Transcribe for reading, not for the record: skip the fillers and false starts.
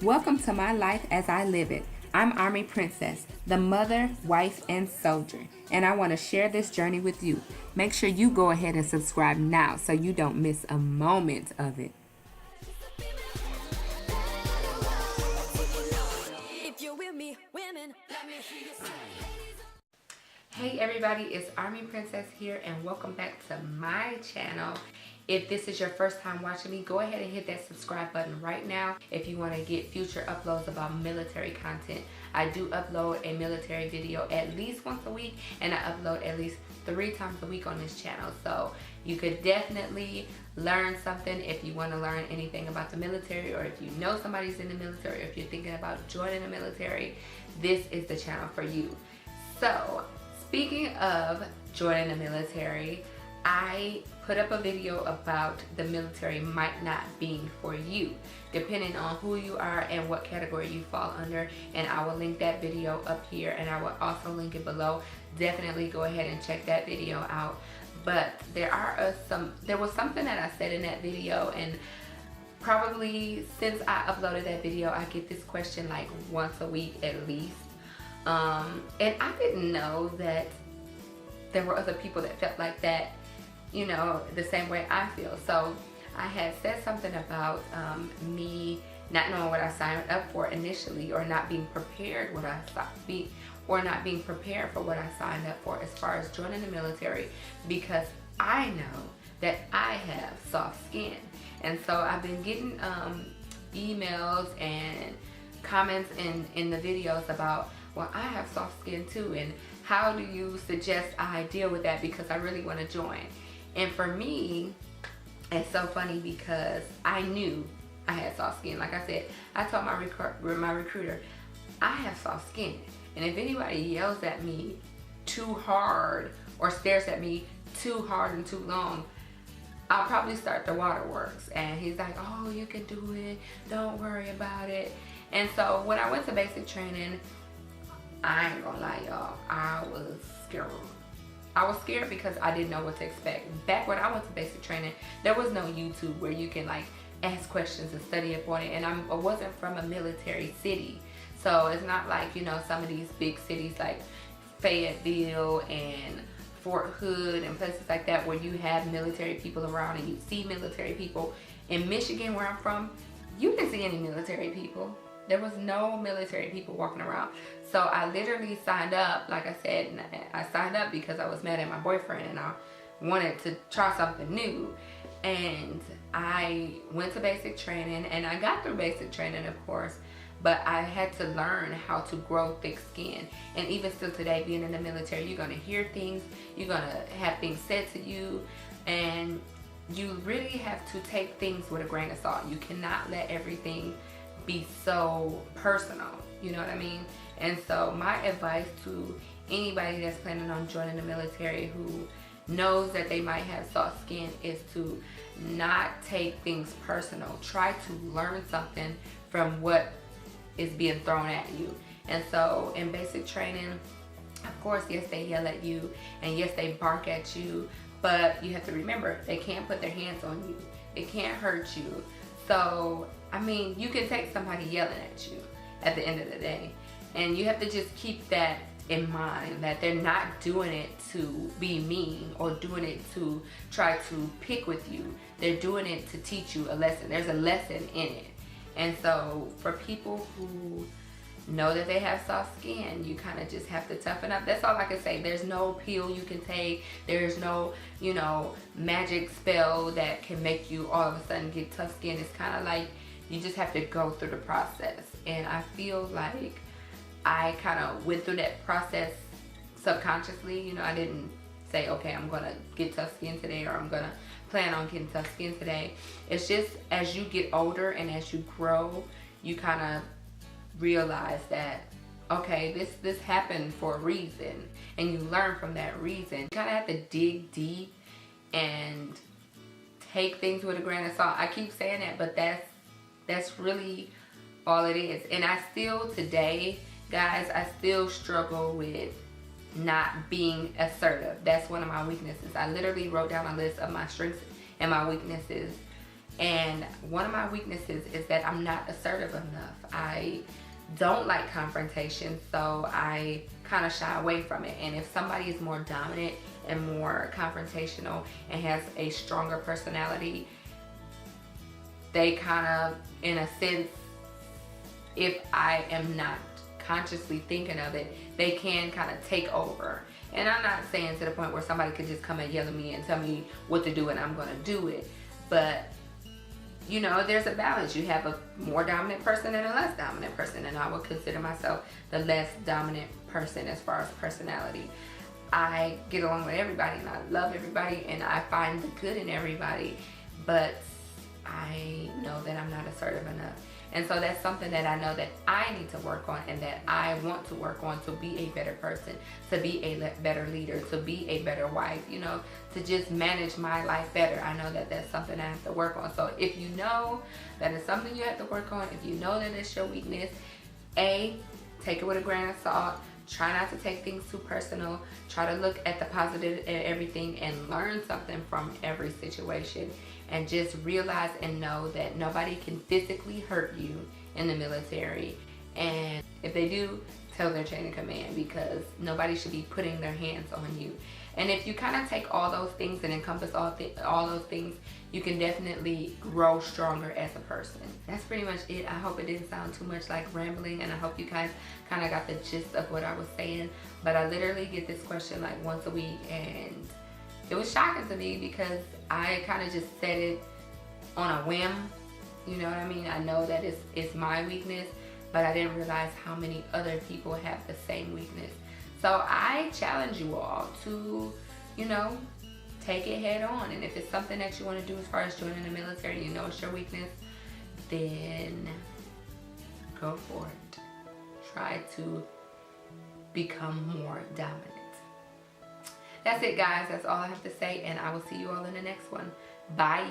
Welcome to my life as I live it. I'm Army Princess, the mother, wife, and soldier, and I want to share this journey with you. Make sure you go ahead and subscribe now so you don't miss a moment of it. Hey everybody, it's Army Princess here and welcome back to my channel. If this is your first time watching me, go ahead and hit that subscribe button right now if you want to get future uploads about military content. I do upload a military video at least once a week, and I upload at least 3 times a week on this channel. So you could definitely learn something if you want to learn anything about the military, or if you know somebody's in the military, or if you're thinking about joining the military, this is the channel for you. So speaking of joining the military, I put up a video about the military might not being for you, depending on who you are and what category you fall under, and I will link that video up here and I will also link it below. Definitely go ahead and check that video out. But there was something that I said in that video, and probably since I uploaded that video I get this question like once a week at least, and I didn't know that there were other people that felt like that, you know, the same way I feel. So I had said something about me not knowing what I signed up for initially, or not being prepared for what I signed up for as far as joining the military, because I know that I have soft skin. And so I've been getting emails and comments in the videos about, well, I have soft skin too, and how do you suggest I deal with that, because I really want to join. And for me, it's so funny because I knew I had soft skin. Like I said, I told my recruiter, I have soft skin, and if anybody yells at me too hard or stares at me too hard and too long, I'll probably start the waterworks. And he's like, oh, you can do it, don't worry about it. And so when I went to basic training, I ain't gonna lie, y'all, I was scared. I was scared because I didn't know what to expect. Back when I went to basic training, there was no YouTube where you can like ask questions and study up on it. And I wasn't from a military city. So it's not like, you know, some of these big cities like Fayetteville and Fort Hood and places like that where you have military people around and you see military people. In Michigan, where I'm from, you didn't see any military people. There was no military people walking around. So I literally signed up, like I said, I signed up because I was mad at my boyfriend and I wanted to try something new. And I went to basic training, and I got through basic training, of course, but I had to learn how to grow thick skin. And even still today, being in the military, you're gonna hear things, you're gonna have things said to you, and you really have to take things with a grain of salt. You cannot let everything be so personal, you know what I mean? And so my advice to anybody that's planning on joining the military who knows that they might have soft skin is to not take things personal. Try to learn something from what is being thrown at you. And so in basic training, of course, yes, they yell at you, and yes, they bark at you, but you have to remember, they can't put their hands on you, it can't hurt you. So I mean, you can take somebody yelling at you at the end of the day, and you have to just keep that in mind, that they're not doing it to be mean or doing it to try to pick with you. They're doing it to teach you a lesson. There's a lesson in it. And so for people who know that they have soft skin, you kind of just have to toughen up. That's all I can say. There's no pill you can take. There's no, you know, magic spell that can make you all of a sudden get tough skin. It's kind of like you just have to go through the process. And I feel like I kind of went through that process subconsciously. You know, I didn't say, okay, I'm gonna get tough skin today, or I'm gonna plan on getting tough skin today. It's just as you get older and as you grow, you kind of realize that, okay, this happened for a reason, and you learn from that reason. You kind of have to dig deep and take things with a grain of salt. I keep saying that, but that's really all it is. And I still today, guys, I still struggle with not being assertive. That's one of my weaknesses. I literally wrote down a list of my strengths and my weaknesses, And one of my weaknesses is that I'm not assertive enough. I don't like confrontation, so I kind of shy away from it. And if somebody is more dominant and more confrontational and has a stronger personality, they kind of, in a sense, if I am not consciously thinking of it, they can kind of take over. And I'm not saying to the point where somebody could just come and yell at me and tell me what to do and I'm going to do it. But, you know, there's a balance. You have a more dominant person and a less dominant person. And I would consider myself the less dominant person as far as personality. I get along with everybody and I love everybody and I find the good in everybody. But I know that I'm not assertive enough. And so that's something that I know that I need to work on and that I want to work on to be a better person, to be a better leader, to be a better wife, you know, to just manage my life better. I know that that's something I have to work on. So if you know that it's something you have to work on, if you know that it's your weakness, take it with a grain of salt. Try not to take things too personal. Try to look at the positive in everything and learn something from every situation. And just realize and know that nobody can physically hurt you in the military. And if they do, tell their chain of command, because nobody should be putting their hands on you. And if you kind of take all those things and encompass all those things, you can definitely grow stronger as a person. That's pretty much it. I hope it didn't sound too much like rambling, and I hope you guys kind of got the gist of what I was saying. But I literally get this question like once a week, and it was shocking to me because I kind of just said it on a whim. You know what I mean? I know that it's my weakness, but I didn't realize how many other people have the same weakness. So I challenge you all to, you know, take it head on. And if it's something that you want to do as far as joining the military, you know it's your weakness, then go for it. Try to become more dominant. That's it, guys. That's all I have to say, and I will see you all in the next one. Bye.